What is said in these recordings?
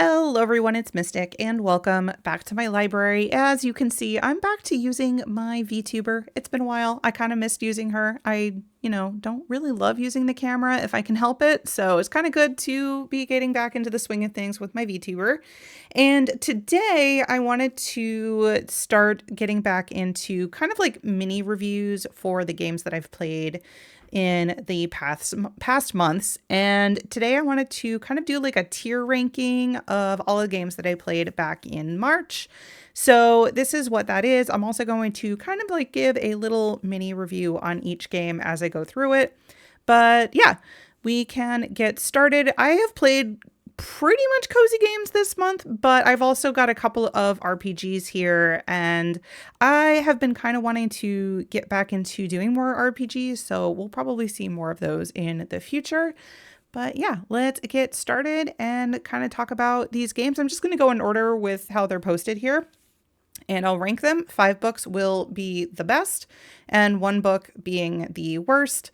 Hello everyone, it's Mystic and welcome back to my library. As you can see, I'm back to using my VTuber. It's been a while. I kind of missed using her. I, don't really love using the camera if I can help it. So it's kind of good to be getting back into the swing of things with my VTuber. And today I wanted to start getting back into kind of like mini reviews for the games that I've played in the past months. And today I wanted to kind of do like a tier ranking of all the games that I played back in March. So this is what that is. I'm also going to kind of like give a little mini review on each game as I go through it. But yeah, we can get started. I have played pretty much cozy games this month, but I've also got a couple of RPGs here, and I have been kind of wanting to get back into doing more RPGs, so we'll probably see more of those in the future. But yeah, let's get started and kind of talk about these games. I'm just going to go in order with how they're posted here, and I'll rank them. 5 books will be the best, and 1 book being the worst.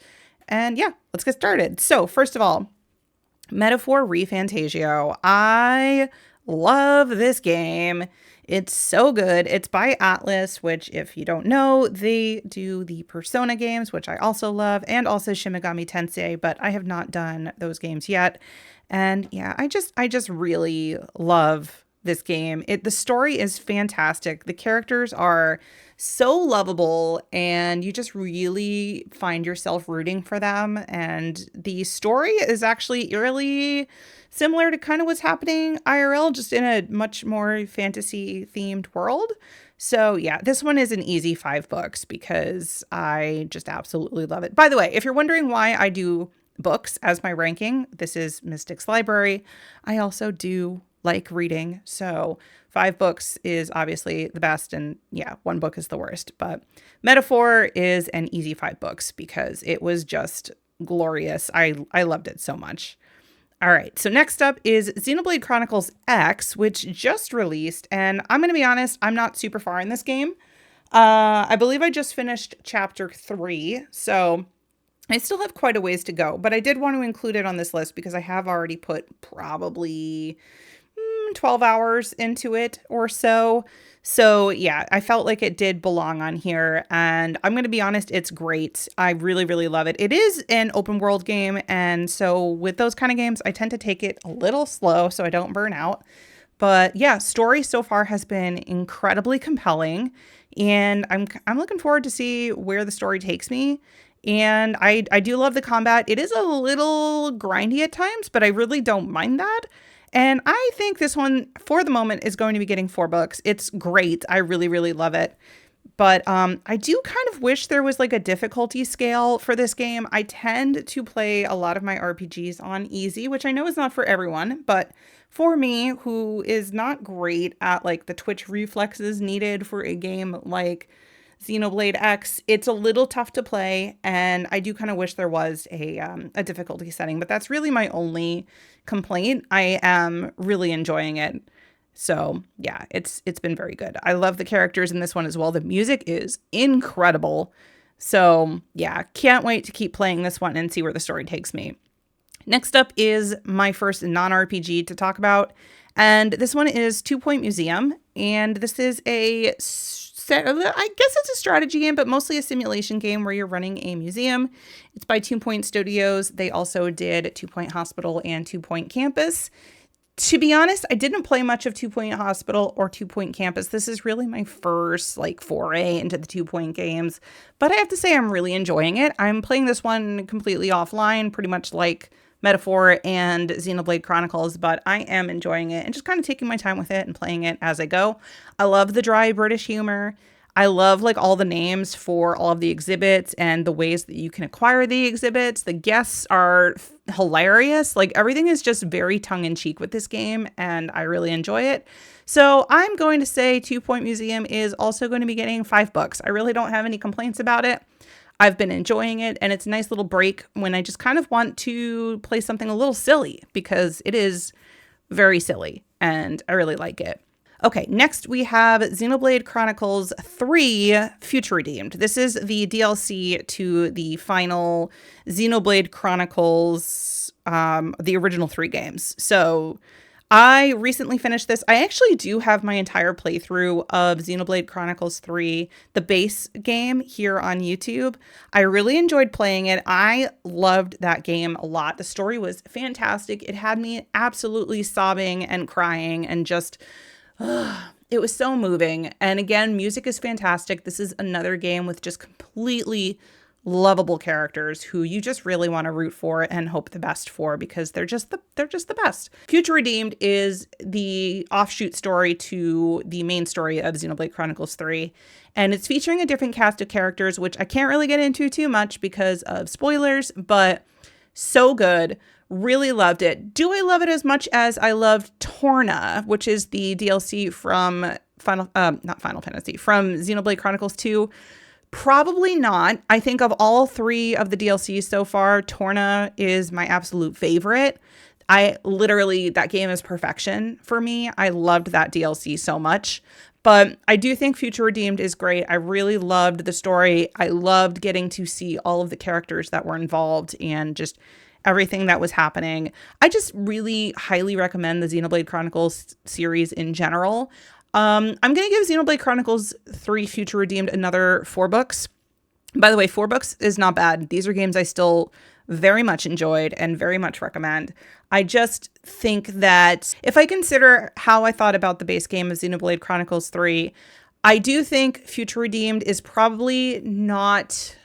And yeah, let's get started. So first of all, Metaphor ReFantazio. I love this game. It's so good. It's by Atlus, which if you don't know, they do the Persona games, which I also love, and also Shin Megami Tensei, but I have not done those games yet. And yeah, I just really love this game. The story is fantastic. The characters are so lovable and you just really find yourself rooting for them. And the story is actually eerily similar to kind of what's happening IRL, just in a much more fantasy themed world. So yeah, this one is an easy 5 books because I just absolutely love it. By the way, if you're wondering why I do books as my ranking, this is Mystic's Library. I also do like reading, so 5 books is obviously the best, and yeah, 1 book is the worst. But Metaphor is an easy 5 books because it was just glorious. I loved it so much. All right, so next up is Xenoblade Chronicles X, which just released, and I'm going to be honest, I'm not super far in this game. I believe I just finished chapter 3, so I still have quite a ways to go, but I did want to include it on this list because I have already put probably 12 hours into it or so. So yeah, I felt like it did belong on here, and I'm going to be honest, it's great. I really, really love it. It is an open world game, and so with those kind of games, I tend to take it a little slow so I don't burn out. But yeah, story so far has been incredibly compelling, and I'm looking forward to see where the story takes me. And I do love the combat. It is a little grindy at times, but I really don't mind that. And I think this one, for the moment, is going to be getting 4 books. It's great. I really, really love it. But I do kind of wish there was like a difficulty scale for this game. I tend to play a lot of my RPGs on easy, which I know is not for everyone. But for me, who is not great at like the twitch reflexes needed for a game like Xenoblade X, it's a little tough to play, and I do kind of wish there was a difficulty setting, but that's really my only complaint. I am really enjoying it. So yeah, it's been very good. I love the characters in this one as well. The music is incredible. So yeah, can't wait to keep playing this one and see where the story takes me. Next up is my first non-RPG to talk about, and this one is 2 Point Museum, and this is I guess it's a strategy game, but mostly a simulation game where you're running a museum. It's by 2 Point Studios. They also did 2 Point Hospital and 2 Point Campus. To be honest, I didn't play much of 2 Point Hospital or 2 Point Campus. This is really my first foray into the 2 Point games, but I have to say I'm really enjoying it. I'm playing this one completely offline, pretty much like Metaphor and Xenoblade Chronicles, but I am enjoying it and just kind of taking my time with it and playing it as I go. I love the dry British humor. I love all the names for all of the exhibits and the ways that you can acquire the exhibits. The guests are hilarious. Everything is just very tongue-in-cheek with this game, and I really enjoy it. So I'm going to say 2 Point Museum is also going to be getting 5 books. I really don't have any complaints about it. I've been enjoying it, and it's a nice little break when I just kind of want to play something a little silly, because it is very silly, and I really like it. Okay, next we have Xenoblade Chronicles 3 Future Redeemed. This is the DLC to the final Xenoblade Chronicles, the original 3 games. So I recently finished this. I actually do have my entire playthrough of Xenoblade Chronicles 3, the base game, here on YouTube. I really enjoyed playing it. I loved that game a lot. The story was fantastic. It had me absolutely sobbing and crying and just it was so moving. And again, music is fantastic. This is another game with just completely lovable characters who you just really want to root for and hope the best for because they're just the best. Future Redeemed is the offshoot story to the main story of Xenoblade Chronicles 3, and it's featuring a different cast of characters, which I can't really get into too much because of spoilers, but so good. Really loved it. Do I love it as much as I loved Torna, which is the DLC from not Final Fantasy, from Xenoblade Chronicles 2? Probably not. I think of all three of the DLCs so far, Torna is my absolute favorite. That game is perfection for me. I loved that DLC so much. But I do think Future Redeemed is great. I really loved the story. I loved getting to see all of the characters that were involved and just everything that was happening. I just really highly recommend the Xenoblade Chronicles series in general. I'm going to give Xenoblade Chronicles 3 Future Redeemed another 4 books. By the way, 4 books is not bad. These are games I still very much enjoyed and very much recommend. I just think that if I consider how I thought about the base game of Xenoblade Chronicles 3, I do think Future Redeemed is probably not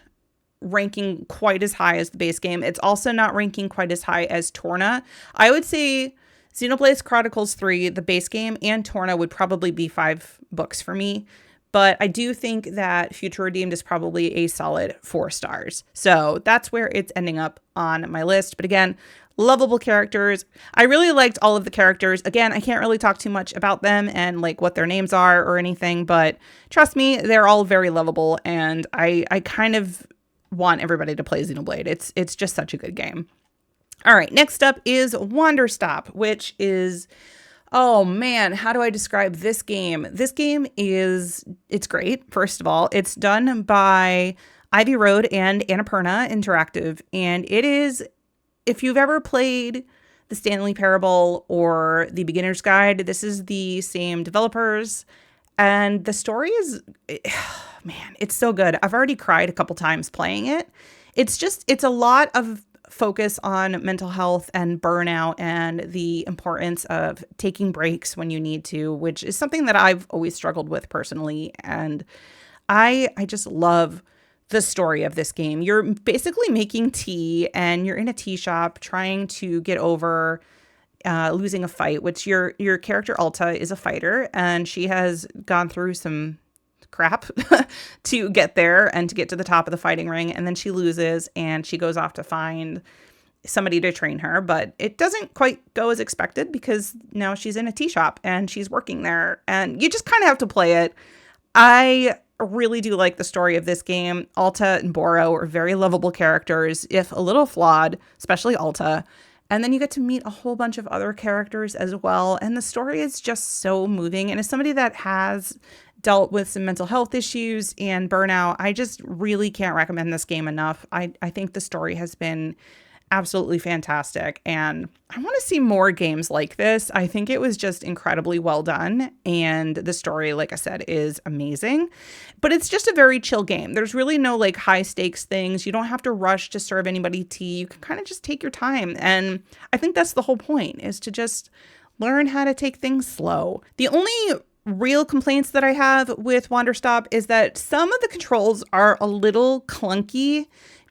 ranking quite as high as the base game. It's also not ranking quite as high as Torna. I would say Xenoblade Chronicles 3, the base game, and Torna would probably be 5 books for me. But I do think that Future Redeemed is probably a solid 4 stars. So that's where it's ending up on my list. But again, lovable characters. I really liked all of the characters. Again, I can't really talk too much about them and like what their names are or anything. But trust me, they're all very lovable. And I kind of want everybody to play Xenoblade. It's just such a good game. All right, next up is Wanderstop, which is, oh man, how do I describe this game? This game it's great, first of all. It's done by Ivy Road and Annapurna Interactive, and it is, if you've ever played the Stanley Parable or the Beginner's Guide, this is the same developers, and the story is, man, it's so good. I've already cried a couple times playing it. It's a lot of focus on mental health and burnout and the importance of taking breaks when you need to, which is something that I've always struggled with personally. And I just love the story of this game. You're basically making tea and you're in a tea shop trying to get over losing a fight, which your character Alta is a fighter and she has gone through some crap to get there and to get to the top of the fighting ring, and then she loses and she goes off to find somebody to train her, but it doesn't quite go as expected because now she's in a tea shop and she's working there and you just kind of have to play it. I really do like the story of this game. Alta and Boro are very lovable characters, if a little flawed, especially Alta. And then you get to meet a whole bunch of other characters as well. And the story is just so moving. And as somebody that has dealt with some mental health issues and burnout, I just really can't recommend this game enough. I think the story has been absolutely fantastic. And I want to see more games like this. I think it was just incredibly well done. And the story, like I said, is amazing. But it's just a very chill game. There's really no like high stakes things. You don't have to rush to serve anybody tea. You can kind of just take your time. And I think that's the whole point, is to just learn how to take things slow. The only real complaints that I have with Wanderstop is that some of the controls are a little clunky,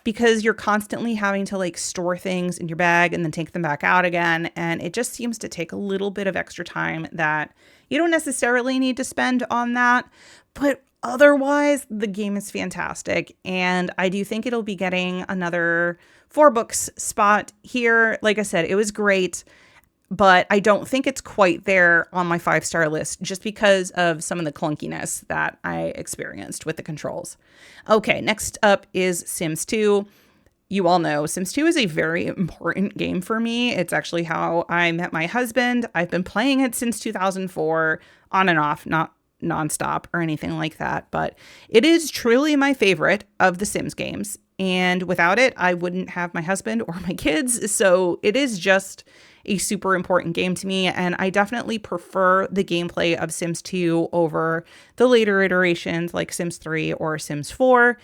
because you're constantly having to like store things in your bag and then take them back out again. And it just seems to take a little bit of extra time that you don't necessarily need to spend on that. But otherwise, the game is fantastic. And I do think it'll be getting another 4 books spot here. Like I said, it was great, but I don't think it's quite there on my 5-star list just because of some of the clunkiness that I experienced with the controls. Okay, next up is Sims 2. You all know Sims 2 is a very important game for me. It's actually how I met my husband. I've been playing it since 2004, on and off, not nonstop or anything like that, but it is truly my favorite of the Sims games. And without it, I wouldn't have my husband or my kids. So it is just a super important game to me, and I definitely prefer the gameplay of Sims 2 over the later iterations like Sims 3 or Sims 4.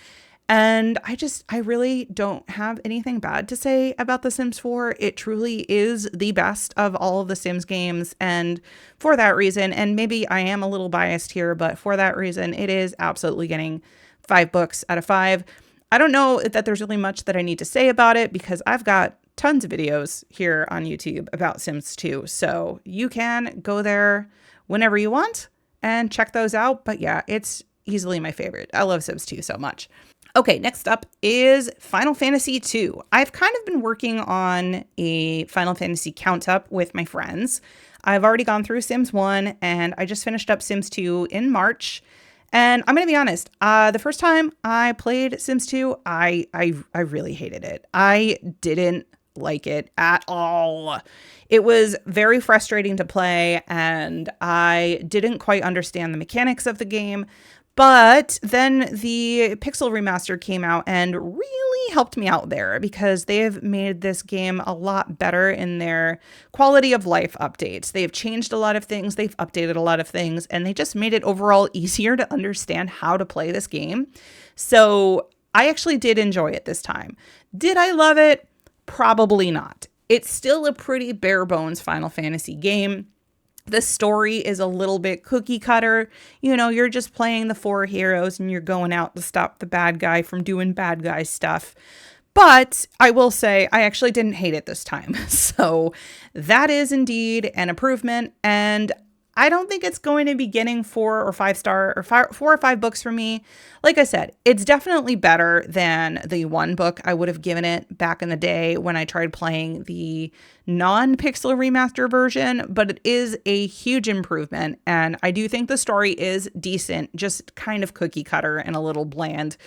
And I really don't have anything bad to say about The Sims 4. It truly is the best of all of the Sims games. And for that reason, and maybe I am a little biased here, but for that reason, it is absolutely getting 5 books out of 5. I don't know that there's really much that I need to say about it because I've got tons of videos here on YouTube about Sims 2. So you can go there whenever you want and check those out. But yeah, it's easily my favorite. I love Sims 2 so much. Okay, next up is Final Fantasy II. I've kind of been working on a Final Fantasy count up with my friends. I've already gone through Sims 1 and I just finished up Sims 2 in March. And I'm going to be honest, the first time I played Sims 2, I really hated it. I didn't like it at all. It was very frustrating to play and I didn't quite understand the mechanics of the game. But then the Pixel remaster came out and really helped me out there because they have made this game a lot better in their quality of life updates. They've changed a lot of things, they've updated a lot of things, and they just made it overall easier to understand how to play this game. So I actually did enjoy it this time. Did I love it? Probably not. It's still a pretty bare bones Final Fantasy game. The story is a little bit cookie cutter. You know, you're just playing the 4 heroes and you're going out to stop the bad guy from doing bad guy stuff. But I will say I actually didn't hate it this time. So that is indeed an improvement. And I don't think it's going to be getting 4 or 5 star or 4 or 5 books from me. Like I said, it's definitely better than the 1 book I would have given it back in the day when I tried playing the non-pixel remaster version, but it is a huge improvement. And I do think the story is decent, just kind of cookie cutter and a little bland.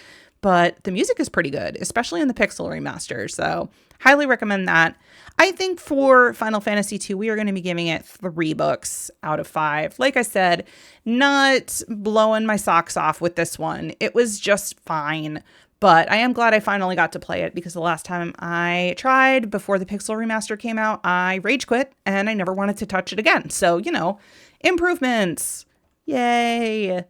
But the music is pretty good, especially in the pixel remaster. So highly recommend that. I think for Final Fantasy II, we are going to be giving it 3 books out of 5. Like I said, not blowing my socks off with this one. It was just fine. But I am glad I finally got to play it because the last time I tried before the Pixel remaster came out, I rage quit and I never wanted to touch it again. So, you know, improvements. Yay.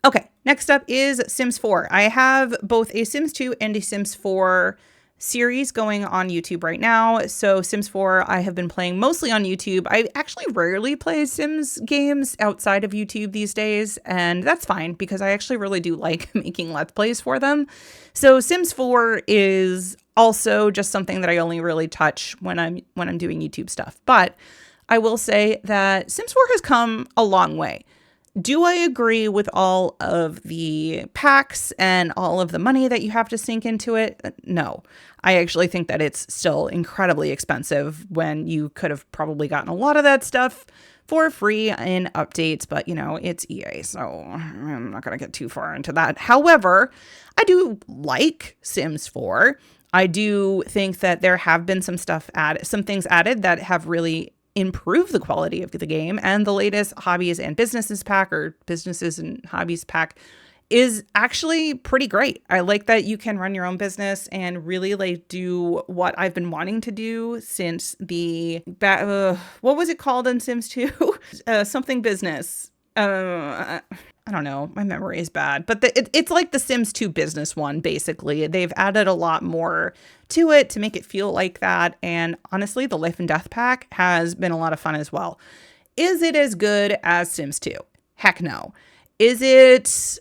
Okay, next up is Sims 4. I have both a Sims 2 and a Sims 4 series going on YouTube right now. So Sims 4, I have been playing mostly on YouTube. I actually rarely play Sims games outside of YouTube these days, and that's fine because I actually really do like making Let's Plays for them. So Sims 4 is also just something that I only really touch when I'm doing YouTube stuff. But I will say that Sims 4 has come a long way. Do I agree with all of the packs and all of the money that you have to sink into it? No. I actually think that it's still incredibly expensive when you could have probably gotten a lot of that stuff for free in updates, but you know, it's EA, so I'm not going to get too far into that. However, I do like Sims 4. I do think that there have been some things added that have really improve the quality of the game, and the latest hobbies and businesses pack, or businesses and hobbies pack, is actually pretty great. I like that you can run your own business and really like do what I've been wanting to do since the what was it called in Sims 2? Something business. I don't know. My memory is bad, but it's like the Sims 2 business one, basically. They've added a lot more to it to make it feel like that. And honestly, the Life and Death pack has been a lot of fun as well. Is it as good as Sims 2? Heck no. Is it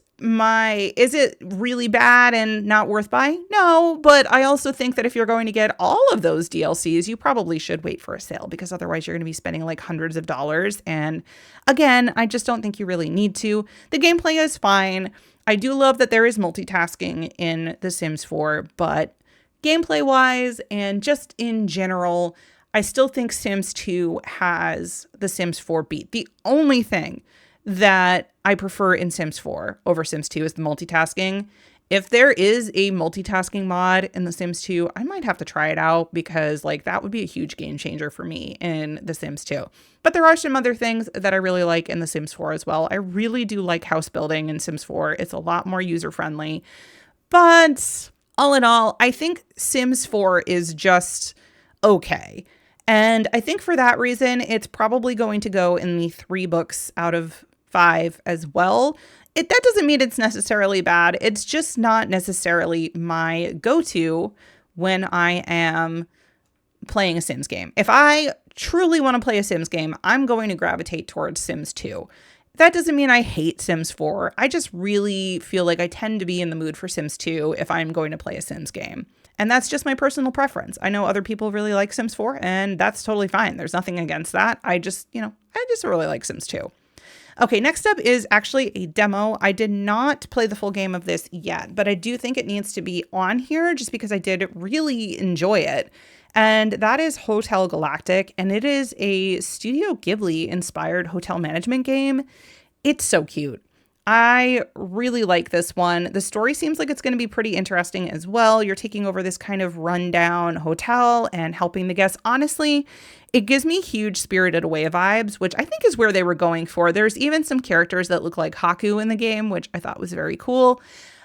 really bad and not worth buying? No, but I also think that if you're going to get all of those DLCs, you probably should wait for a sale because otherwise you're going to be spending like hundreds of dollars. And again, I just don't think you really need to. The gameplay is fine. I do love that there is multitasking in The Sims 4, but gameplay wise and just in general, I still think Sims 2 has The Sims 4 beat. The only thing that I prefer in Sims 4 over Sims 2 is the multitasking. If there is a multitasking mod in The Sims 2, I might have to try it out because like that would be a huge game changer for me in The Sims 2. But there are some other things that I really like in The Sims 4 as well. I really do like house building in Sims 4. It's a lot more user friendly. But all in all, I think Sims 4 is just okay. And I think for that reason, it's probably going to go in the 3 books out of 5 as well. That doesn't mean it's necessarily bad. It's just not necessarily my go-to when I am playing a Sims game. If I truly want to play a Sims game, I'm going to gravitate towards Sims 2. That doesn't mean I hate Sims 4. I just really feel like I tend to be in the mood for Sims 2 if I'm going to play a Sims game. And that's just my personal preference. I know other people really like Sims 4, and that's totally fine. There's nothing against that. I just really like Sims 2. Okay, next up is actually a demo. I did not play the full game of this yet, but I do think it needs to be on here just because I did really enjoy it. And that is Hotel Galactic, and it is a Studio Ghibli inspired hotel management game. It's so cute. I really like this one. The story seems like it's going to be pretty interesting as well. You're taking over this kind of rundown hotel and helping the guests. Honestly, it gives me huge Spirited Away vibes, which I think is where they were going for. There's even some characters that look like Haku in the game, which I thought was very cool.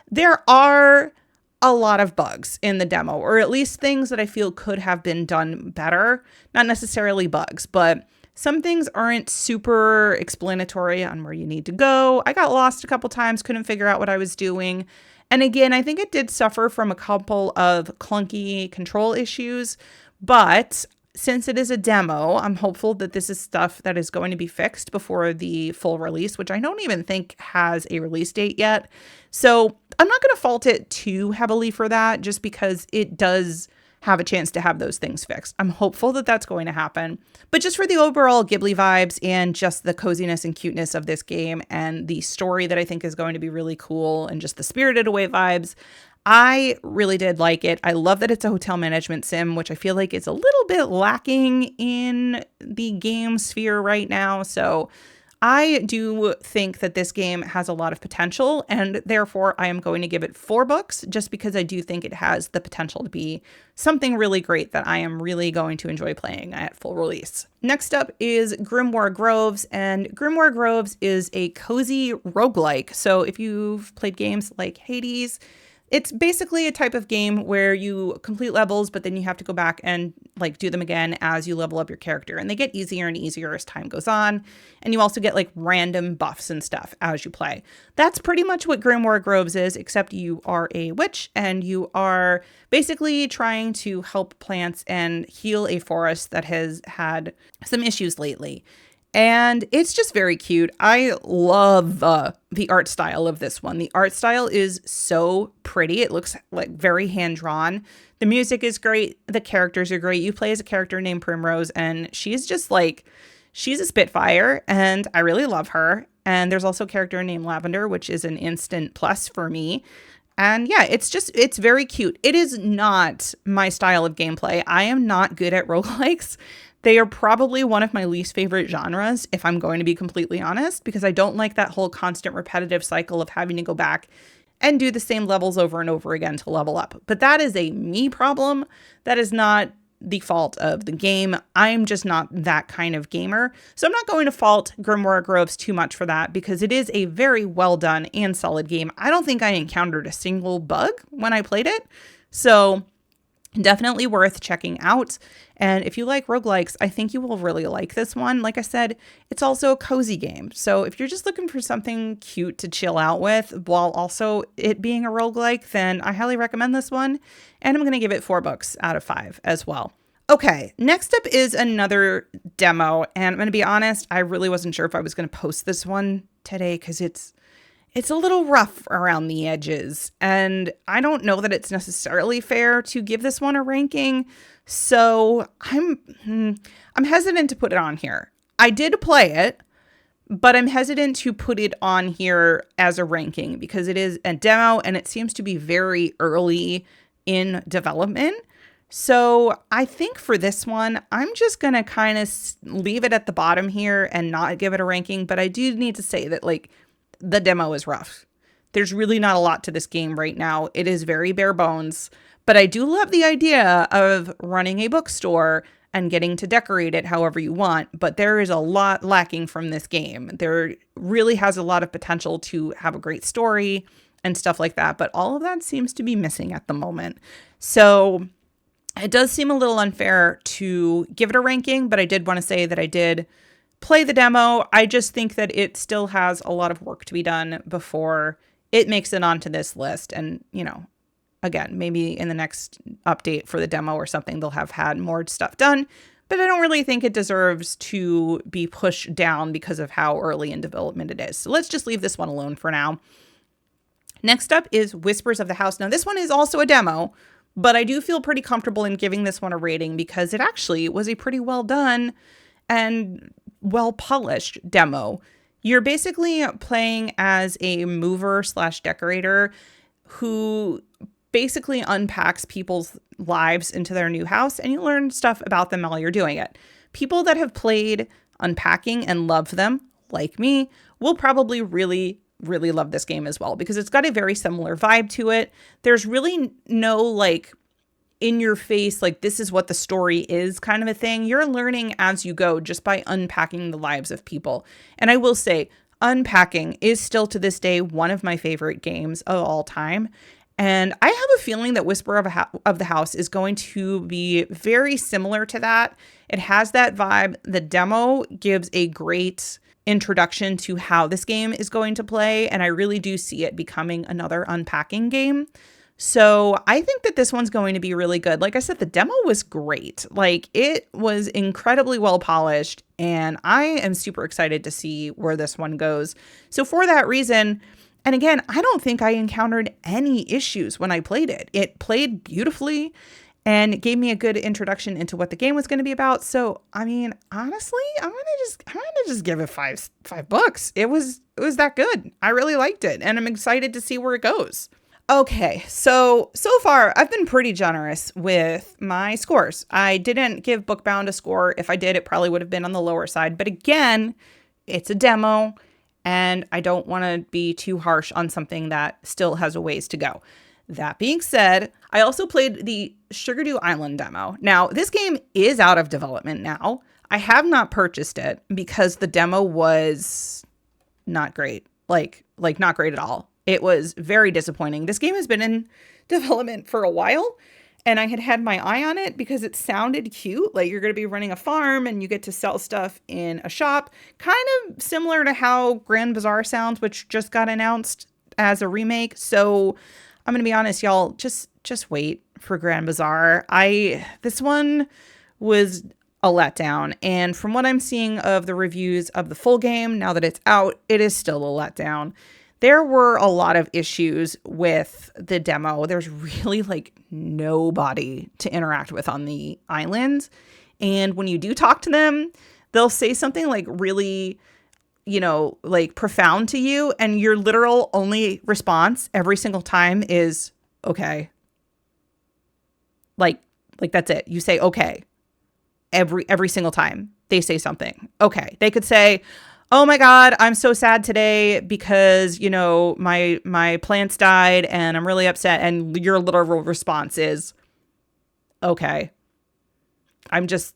There are a lot of bugs in the demo, or at least things that I feel could have been done better. Not necessarily bugs, but some things aren't super explanatory on where you need to go. I got lost a couple times, couldn't figure out what I was doing. And again, I think it did suffer from a couple of clunky control issues, but since it is a demo, I'm hopeful that this is stuff that is going to be fixed before the full release, which I don't even think has a release date yet. So I'm not going to fault it too heavily for that, just because it does have a chance to have those things fixed. I'm hopeful that that's going to happen. But just for the overall Ghibli vibes and just the coziness and cuteness of this game and the story that I think is going to be really cool and just the Spirited Away vibes, I really did like it. I love that it's a hotel management sim, which I feel like is a little bit lacking in the game sphere right now. So I do think that this game has a lot of potential, and therefore I am going to give it 4 books just because I do think it has the potential to be something really great that I am really going to enjoy playing at full release. Next up is Grimoire Groves, and Grimoire Groves is a cozy roguelike. So if you've played games like Hades, it's basically a type of game where you complete levels, but then you have to go back and like do them again as you level up your character. And they get easier and easier as time goes on. And you also get like random buffs and stuff as you play. That's pretty much what Grimoire Groves is, except you are a witch and you are basically trying to help plants and heal a forest that has had some issues lately. And it's just very cute. I love the art style of this one. The art style is so pretty. It looks like very hand-drawn. The music is great. The characters are great. You play as a character named Primrose, and she's just like, she's a Spitfire, and I really love her. And there's also a character named Lavender, which is an instant plus for me. And yeah, it's very cute. It is not my style of gameplay. I am not good at roguelikes. They are probably one of my least favorite genres, if I'm going to be completely honest, because I don't like that whole constant repetitive cycle of having to go back and do the same levels over and over again to level up. But that is a me problem. That is not the fault of the game. I'm just not that kind of gamer. So I'm not going to fault Grimoire Groves too much for that because it is a very well done and solid game. I don't think I encountered a single bug when I played it. So definitely worth checking out. And if you like roguelikes, I think you will really like this one. Like I said, it's also a cozy game. So if you're just looking for something cute to chill out with while also it being a roguelike, then I highly recommend this one. And I'm going to give it 4 books out of 5 as well. Okay, next up is another demo. And I'm going to be honest, I really wasn't sure if I was going to post this one today because it's a little rough around the edges, and I don't know that it's necessarily fair to give this one a ranking, so I'm hesitant to put it on here. I did play it, but I'm hesitant to put it on here as a ranking because it is a demo and it seems to be very early in development. So I think for this one, I'm just going to kind of leave it at the bottom here and not give it a ranking, but I do need to say that like the demo is rough. There's really not a lot to this game right now. It is very bare bones, but I do love the idea of running a bookstore and getting to decorate it however you want, but there is a lot lacking from this game. There really has a lot of potential to have a great story and stuff like that, but all of that seems to be missing at the moment. So It does seem a little unfair to give it a ranking, but I did want to say that I did play the demo. I just think that it still has a lot of work to be done before it makes it onto this list. And, again, maybe in the next update for the demo or something, they'll have had more stuff done. But I don't really think it deserves to be pushed down because of how early in development it is. So let's just leave this one alone for now. Next up is Whispers of the House. Now, this one is also a demo, but I do feel pretty comfortable in giving this one a rating because it actually was a pretty well done and well polished demo. You're basically playing as a mover / decorator who basically unpacks people's lives into their new house, and you learn stuff about them while you're doing it. People that have played Unpacking and love them, like me, will probably really love this game as well because it's got a very similar vibe to it. There's really no like in your face, like this is what the story is kind of a thing. You're learning as you go just by unpacking the lives of people. And I will say, Unpacking is still to this day one of my favorite games of all time. And I have a feeling that Whisper of the House is going to be very similar to that. It has that vibe. The demo gives a great introduction to how this game is going to play. And I really do see it becoming another Unpacking game. So I think that this one's going to be really good. Like I said, the demo was great. Like it was incredibly well polished. And I am super excited to see where this one goes. So for that reason, and again, I don't think I encountered any issues when I played it. It played beautifully and it gave me a good introduction into what the game was going to be about. So, I mean, honestly, I'm gonna just give it $5. It was that good. I really liked it, and I'm excited to see where it goes. Okay, so far I've been pretty generous with my scores. I didn't give Bookbound a score. If I did, it probably would have been on the lower side. But again, it's a demo. And I don't want to be too harsh on something that still has a ways to go. That being said, I also played the Sugardew Island demo. Now, this game is out of development now. I have not purchased it because the demo was not great. Like not great at all. It was very disappointing. This game has been in development for a while. And I had my eye on it because it sounded cute. Like you're going to be running a farm and you get to sell stuff in a shop. Kind of similar to how Grand Bazaar sounds, which just got announced as a remake. So I'm going to be honest, y'all, just wait for Grand Bazaar. This one was a letdown. And from what I'm seeing of the reviews of the full game, now that it's out, it is still a letdown. There were a lot of issues with the demo. There's really like nobody to interact with on the island. And when you do talk to them, they'll say something like really, like profound to you. And your literal only response every single time is, okay. Like that's it. You say, okay, every single time they say something. Okay. They could say, oh my God, I'm so sad today because, my plants died and I'm really upset. And your literal response is, okay. It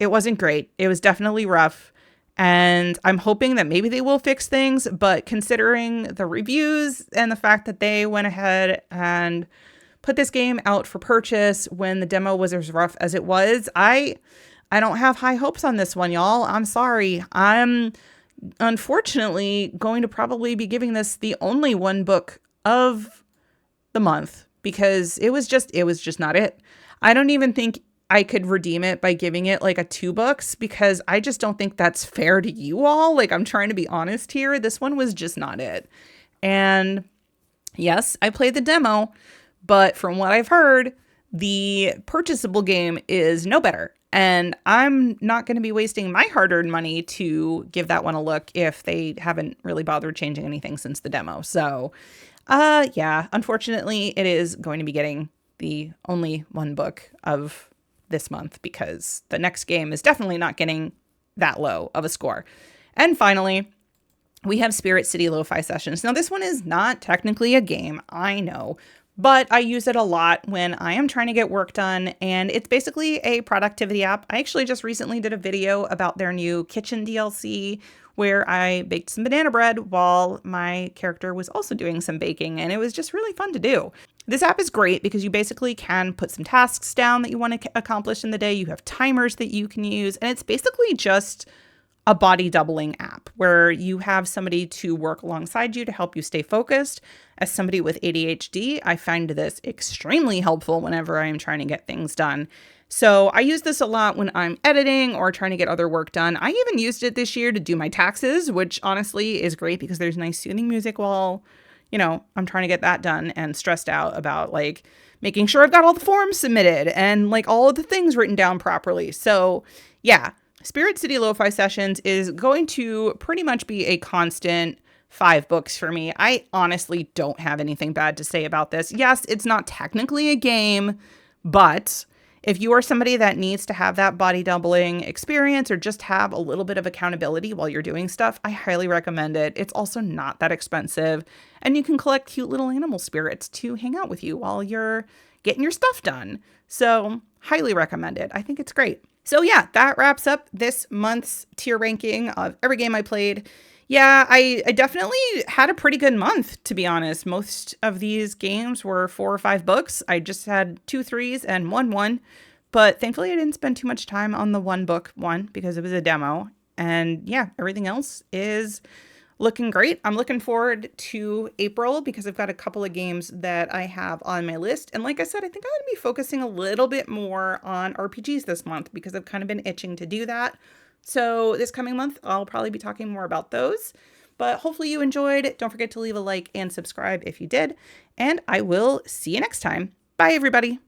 wasn't great. It was definitely rough. And I'm hoping that maybe they will fix things. But considering the reviews and the fact that they went ahead and put this game out for purchase when the demo was as rough as it was, I don't have high hopes on this one, y'all. I'm sorry. I'm unfortunately going to probably be giving this the only one book of the month because it was just not it. I don't even think I could redeem it by giving it like a 2 books because I just don't think that's fair to you all. Like I'm trying to be honest here. This one was just not it. And yes, I played the demo, but from what I've heard, the purchasable game is no better. And I'm not going to be wasting my hard-earned money to give that one a look if they haven't really bothered changing anything since the demo. So, yeah, unfortunately, it is going to be getting the only one book of this month because the next game is definitely not getting that low of a score. And finally, we have Spirit City Lo-Fi Sessions. Now, this one is not technically a game, I know, but I use it a lot when I am trying to get work done, and it's basically a productivity app. I actually just recently did a video about their new kitchen DLC where I baked some banana bread while my character was also doing some baking, and it was just really fun to do. This app is great because you basically can put some tasks down that you want to accomplish in the day. You have timers that you can use, and it's basically just a body doubling app where you have somebody to work alongside you to help you stay focused. As somebody with ADHD, I find this extremely helpful whenever I am trying to get things done. So I use this a lot when I'm editing or trying to get other work done. I even used it this year to do my taxes, which honestly is great because there's nice soothing music while, I'm trying to get that done and stressed out about like making sure I've got all the forms submitted and like all of the things written down properly. So yeah, Spirit City Lo-Fi Sessions is going to pretty much be a constant 5 books for me. I honestly don't have anything bad to say about this. Yes, it's not technically a game, but if you are somebody that needs to have that body doubling experience or just have a little bit of accountability while you're doing stuff, I highly recommend it. It's also not that expensive, and you can collect cute little animal spirits to hang out with you while you're getting your stuff done. So highly recommend it. I think it's great. So yeah, that wraps up this month's tier ranking of every game I played. Yeah, I definitely had a pretty good month, to be honest. Most of these games were 4 or 5 books. I just had 2 threes and 1 1. But thankfully, I didn't spend too much time on the 1 book one because it was a demo. And yeah, everything else is looking great. I'm looking forward to April because I've got a couple of games that I have on my list. And like I said, I think I'm going to be focusing a little bit more on RPGs this month because I've kind of been itching to do that. So this coming month, I'll probably be talking more about those. But hopefully you enjoyed. Don't forget to leave a like and subscribe if you did. And I will see you next time. Bye, everybody.